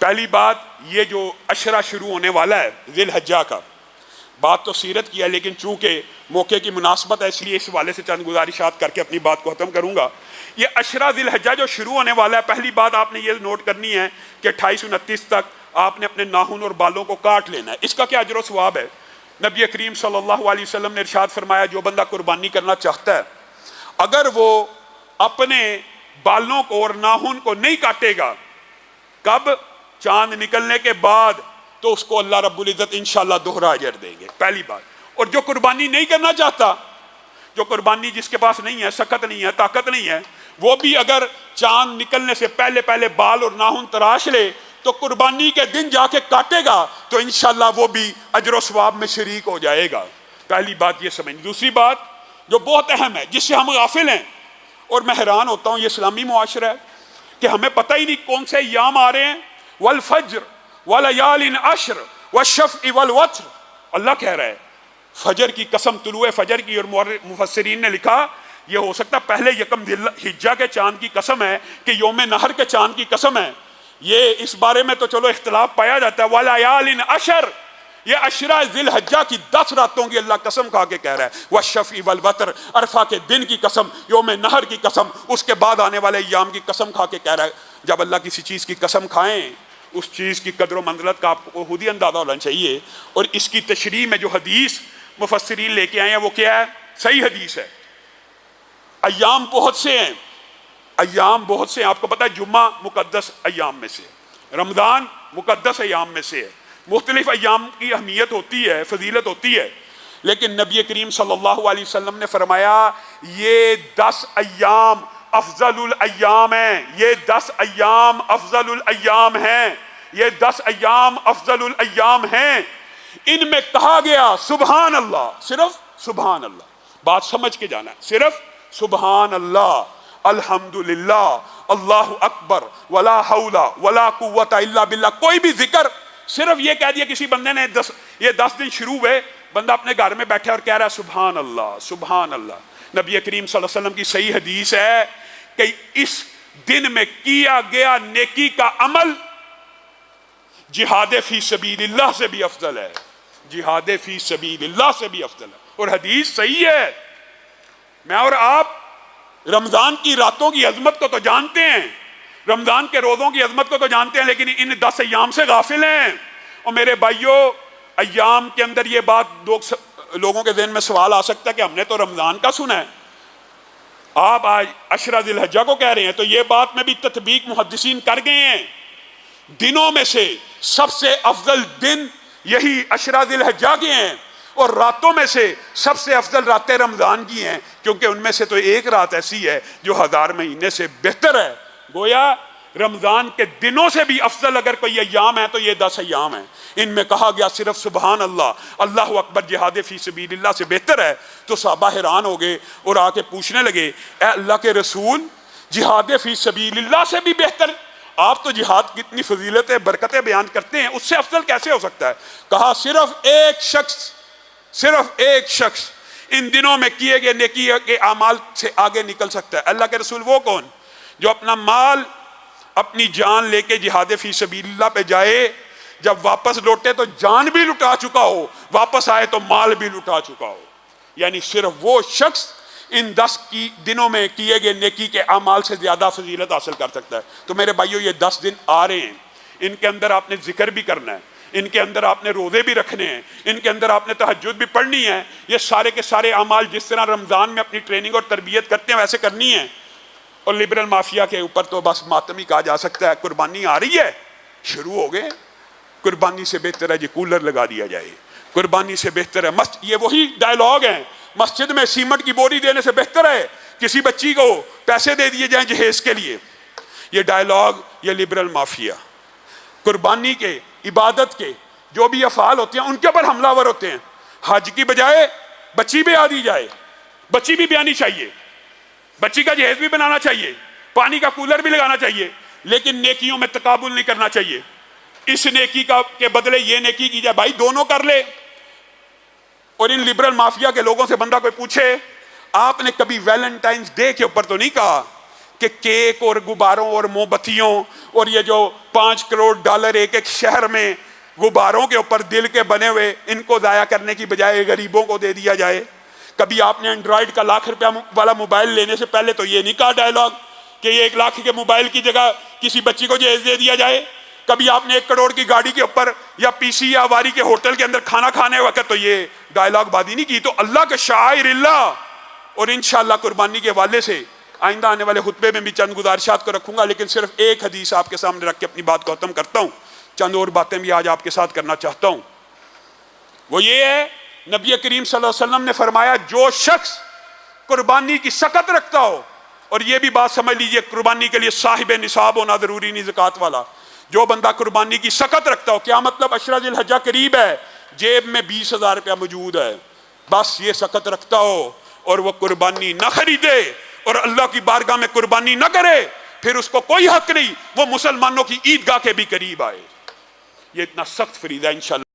پہلی بات یہ جو عشرہ شروع ہونے والا ہے ذی الحجہ کا، بات تو سیرت کی ہے لیکن چونکہ موقع کی مناسبت ہے اس لیے اس حوالے سے چند گزارشات کر کے اپنی بات کو ختم کروں گا۔ یہ عشرہ ذی الحجہ جو شروع ہونے والا ہے، پہلی بات آپ نے یہ نوٹ کرنی ہے کہ 28-29 تک آپ نے اپنے ناخن اور بالوں کو کاٹ لینا ہے۔ اس کا کیا اجر و ثواب ہے؟ نبی کریم صلی اللہ علیہ وسلم نے ارشاد فرمایا جو بندہ قربانی کرنا چاہتا ہے اگر وہ اپنے بالوں کو اور ناخن کو نہیں کاٹے گا، کب؟ چاند نکلنے کے بعد، تو اس کو اللہ رب العزت انشاءاللہ دوہرا اجر دیں گے، پہلی بات۔ اور جو قربانی نہیں کرنا چاہتا، جو قربانی جس کے پاس نہیں ہے، سخت نہیں ہے، طاقت نہیں ہے، وہ بھی اگر چاند نکلنے سے پہلے پہلے بال اور ناخن تراش لے تو قربانی کے دن جا کے کاٹے گا تو انشاءاللہ وہ بھی اجر و ثواب میں شریک ہو جائے گا۔ پہلی بات یہ سمجھ۔ دوسری بات جو بہت اہم ہے جس سے ہم غافل ہیں، اور میں حیران ہوتا ہوں، یہ اسلامی معاشرہ ہے کہ ہمیں پتہ ہی نہیں کون سے ایام آ رہے ہیں۔ والفجر ولیال عشر والشفع والوتر، اللہ کہہ رہا ہے فجر کی قسم، طلوع فجر کی، اور مفسرین نے لکھا یہ ہو سکتا پہلے یکم ذی الحجہ کے چاند کی قسم ہے کہ یوم نحر کے چاند کی قسم ہے۔ یہ اس بارے میں تو چلو اختلاف پایا جاتا ہے۔ ولیال عشر، یہ عشرہ ذی الحجہ کی 10 راتوں کی اللہ قسم کھا کے کہہ رہا ہے۔ والشفع والوتر، عرفہ کے دن کی قسم، یوم نحر کی قسم، اس کے بعد آنے والے ایام کی قسم کھا کے کہہ رہا ہے۔ جب اللہ کسی چیز کی قسم کھائیں اس چیز کی قدر و منزلت کا آپ کو خود ہی اندازہ ہونا چاہیے۔ اور اس کی تشریح میں جو حدیث مفسرین لے کے آئے ہیں وہ کیا ہے؟ صحیح حدیث ہے۔ ایام بہت سے ہیں، ایام بہت سے ہیں، آپ کو پتہ ہے جمعہ مقدس ایام میں سے، رمضان مقدس ایام میں سے ہے۔ مختلف ایام کی اہمیت ہوتی ہے، فضیلت ہوتی ہے، لیکن نبی کریم صلی اللہ علیہ وسلم نے فرمایا یہ 10 ایام افضل الایام ہیں، یہ 10 ایام افضل الایام ہیں، یہ 10 ایام افضل الایام ہیں۔ ان میں کہا گیا سبحان اللہ، صرف سبحان اللہ، بات سمجھ کے جانا ہے، صرف سبحان اللہ، الحمدللہ، اللہ اکبر، ولا حول ولا قوت الا باللہ، کوئی بھی ذکر، صرف یہ کہہ دیا کسی بندے نے یہ 10 دن شروع ہوئے، بندہ اپنے گھر میں بیٹھے اور کہہ رہا ہے سبحان اللہ سبحان اللہ۔ نبی کریم صلی اللہ علیہ وسلم کی صحیح حدیث ہے کہ اس دن میں کیا گیا نیکی کا عمل جہاد فی سبیل اللہ سے بھی افضل ہے، جہاد فی سبیل اللہ سے بھی افضل ہے، اور حدیث صحیح ہے۔ میں اور آپ رمضان کی راتوں کی عظمت کو تو جانتے ہیں، رمضان کے روزوں کی عظمت کو تو جانتے ہیں، لیکن ان 10 ایام سے غافل ہیں۔ اور میرے بھائیوں، ایام کے اندر یہ بات لوگوں کے ذہن میں سوال آ سکتا ہے کہ ہم نے تو رمضان کا سنا ہے، آپ آج عشرہ ذی الحجہ کو کہہ رہے ہیں، تو یہ بات میں بھی تطبیق محدثین کر گئے ہیں۔ دنوں میں سے سب سے افضل دن یہی عشرہ ذی الحجہ کے ہیں، اور راتوں میں سے سب سے افضل راتیں رمضان کی ہیں، کیونکہ ان میں سے تو ایک رات ایسی ہے جو 1000 مہینے سے بہتر ہے۔ گویا رمضان کے دنوں سے بھی افضل اگر کوئی ایام ہے تو یہ 10 ایام ہیں۔ ان میں کہا گیا صرف سبحان اللہ، اللہ اکبر، جہاد فی سبیل اللہ سے بہتر ہے۔ تو صحابہ حیران ہو گئے اور آ کے پوچھنے لگے اے اللہ کے رسول، جہاد فی سبیل اللہ سے بھی بہتر؟ آپ تو جہاد کی اتنی فضیلتیں برکتیں بیان کرتے ہیں، اس سے افضل کیسے ہو سکتا ہے؟ کہا صرف ایک شخص ان دنوں میں کیے گئے نیکی کے اعمال سے آگے نکل سکتا ہے۔ اللہ کے رسول وہ کون؟ جو اپنا مال، اپنی جان لے کے جہاد فی سبیل اللہ پہ جائے، جب واپس لوٹے تو جان بھی لٹا چکا ہو، واپس آئے تو مال بھی لٹا چکا ہو۔ یعنی صرف وہ شخص ان 10 کی دنوں میں کیے گئے نیکی کے اعمال سے زیادہ فضیلت حاصل کر سکتا ہے۔ تو میرے بھائیوں، یہ 10 دن آ رہے ہیں، ان کے اندر آپ نے ذکر بھی کرنا ہے، ان کے اندر آپ نے روزے بھی رکھنے ہیں، ان کے اندر آپ نے تہجد بھی پڑھنی ہے۔ یہ سارے کے سارے اعمال جس طرح رمضان میں اپنی ٹریننگ اور تربیت کرتے ہیں ویسے کرنی ہے۔ اور لبرل مافیا کے اوپر تو بس ماتم ہی کہا جا سکتا ہے، قربانی آ رہی ہے، شروع ہو گئے، قربانی سے بہتر ہے جی کولر لگا دیا جائے، قربانی سے بہتر ہے یہ وہی ڈائلاگ ہیں، مسجد میں سیمنٹ کی بوری دینے سے بہتر ہے کسی بچی کو پیسے دے دیے جائیں جہیز کے لیے۔ یہ ڈائلاگ، یہ لبرل مافیا قربانی کے، عبادت کے جو بھی افعال ہوتے ہیں ان کے اوپر حملہ ور ہوتے ہیں۔ حج کی بجائے بچی بھی آ دی جائے، بچی بھی بیانی چاہیے، بچی کا جہیز بھی بنانا چاہیے، پانی کا کولر بھی لگانا چاہیے، لیکن نیکیوں میں تقابل نہیں کرنا چاہیے۔ اس نیکی کے بدلے یہ نیکی کی جائے، بھائی دونوں کر لے۔ اور ان لبرل مافیا کے لوگوں سے بندہ کوئی پوچھے آپ نے کبھی ویلنٹائنز ڈے کے اوپر تو نہیں کہا کہ کیک اور غباروں اور موم بتیوں اور یہ جو 5 کروڑ ڈالر ایک ایک شہر میں غباروں کے اوپر دل کے بنے ہوئے ان کو ضائع کرنے کی بجائے غریبوں کو دے دیا جائے. کبھی آپ نے اینڈرائڈ کا ₹1,00,000 والا موبائل لینے سے پہلے تو یہ نہیں کہا ڈائلاگ کہ یہ 1,00,000 کے موبائل کی جگہ کسی بچی کو جہیز دے دیا جائے. کبھی آپ نے 1 کروڑ کی گاڑی کے اوپر یا پی سی یا واری کے ہوٹل کے اندر کھانا کھانے وقت تو یہ ڈائلاگ بازی نہیں کی. تو اللہ کے شاعر اللہ اور انشاءاللہ قربانی کے حوالے سے آئندہ آنے والے خطبے میں بھی چند گزارشات کو رکھوں گا، لیکن صرف ایک حدیث آپ کے سامنے رکھ کے اپنی بات کو ختم کرتا ہوں. چند اور باتیں بھی آج آپ کے ساتھ کرنا چاہتا ہوں. وہ یہ ہے نبی کریم صلی اللہ علیہ وسلم نے فرمایا جو شخص قربانی کی سکت رکھتا ہو، اور یہ بھی بات سمجھ لیجئے قربانی کے لیے صاحب نصاب ہونا ضروری نہیں زکوٰۃ والا، جو بندہ قربانی کی سکت رکھتا ہو، کیا مطلب عشرہ ذی الحجہ قریب ہے، جیب میں ₹20,000 موجود ہے، بس یہ سکت رکھتا ہو اور وہ قربانی نہ خریدے اور اللہ کی بارگاہ میں قربانی نہ کرے، پھر اس کو کوئی حق نہیں وہ مسلمانوں کی عیدگاہ کے بھی قریب آئے. یہ اتنا سخت فریضہ ہے انشاءاللہ.